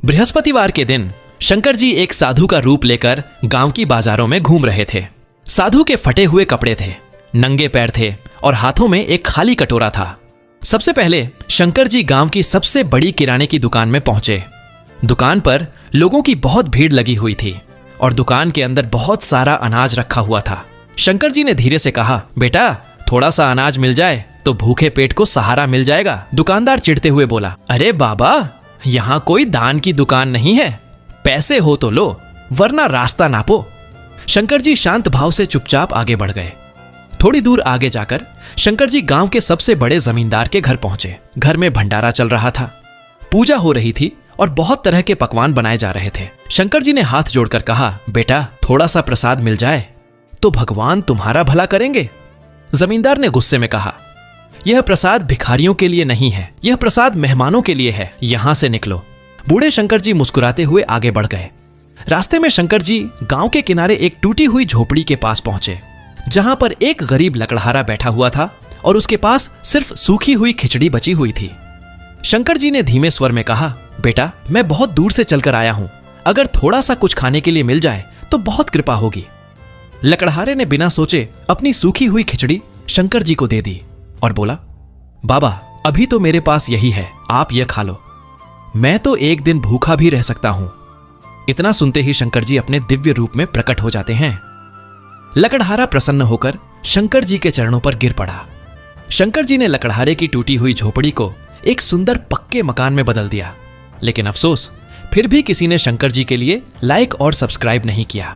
बृहस्पतिवार के दिन शंकर जी एक साधु का रूप लेकर गांव की बाजारों में घूम रहे थे। साधु के फटे हुए कपड़े थे, नंगे पैर थे और हाथों में एक खाली कटोरा था। सबसे पहले शंकर जी गांव की सबसे बड़ी किराने की दुकान में पहुंचे। दुकान पर लोगों की बहुत भीड़ लगी हुई थी और दुकान के अंदर बहुत सारा अनाज रखा हुआ था। शंकर जी ने धीरे से कहा, बेटा थोड़ा सा अनाज मिल जाए तो भूखे पेट को सहारा मिल जाएगा। दुकानदार चिढ़ते हुए बोला, अरे बाबा, यहाँ कोई दान की दुकान नहीं है, पैसे हो तो लो वरना रास्ता नापो। शंकर जी शांत भाव से चुपचाप आगे बढ़ गए। थोड़ी दूर आगे जाकर शंकर जी गांव के सबसे बड़े जमींदार के घर पहुंचे। घर में भंडारा चल रहा था, पूजा हो रही थी और बहुत तरह के पकवान बनाए जा रहे थे। शंकर जी ने हाथ जोड़कर कहा, बेटा थोड़ा सा प्रसाद मिल जाए तो भगवान तुम्हारा भला करेंगे। जमींदार ने गुस्से में कहा, यह प्रसाद भिखारियों के लिए नहीं है, यह प्रसाद मेहमानों के लिए है, यहां से निकलो। बूढ़े शंकर जी मुस्कुराते हुए आगे बढ़ गए। रास्ते में शंकर जी गांव के किनारे एक टूटी हुई झोपड़ी के पास पहुंचे, जहां पर एक गरीब लकड़हारा बैठा हुआ था और उसके पास सिर्फ सूखी हुई खिचड़ी बची हुई थी। शंकर जी ने धीमे स्वर में कहा, बेटा मैं बहुत दूर से चलकर आया हूं, अगर थोड़ा सा कुछ खाने के लिए मिल जाए तो बहुत कृपा होगी। लकड़हारे ने बिना सोचे अपनी सूखी हुई खिचड़ी शंकर जी को दे दी और बोला, बाबा अभी तो मेरे पास यही है, आप यह खा लो, मैं तो एक दिन भूखा भी रह सकता हूं। इतना सुनते ही शंकर जी अपने दिव्य रूप में प्रकट हो जाते हैं। लकड़हारा प्रसन्न होकर शंकर जी के चरणों पर गिर पड़ा। शंकर जी ने लकड़हारे की टूटी हुई झोपड़ी को एक सुंदर पक्के मकान में बदल दिया। लेकिन अफसोस, फिर भी किसी ने शंकर जी के लिए लाइक और सब्सक्राइब नहीं किया।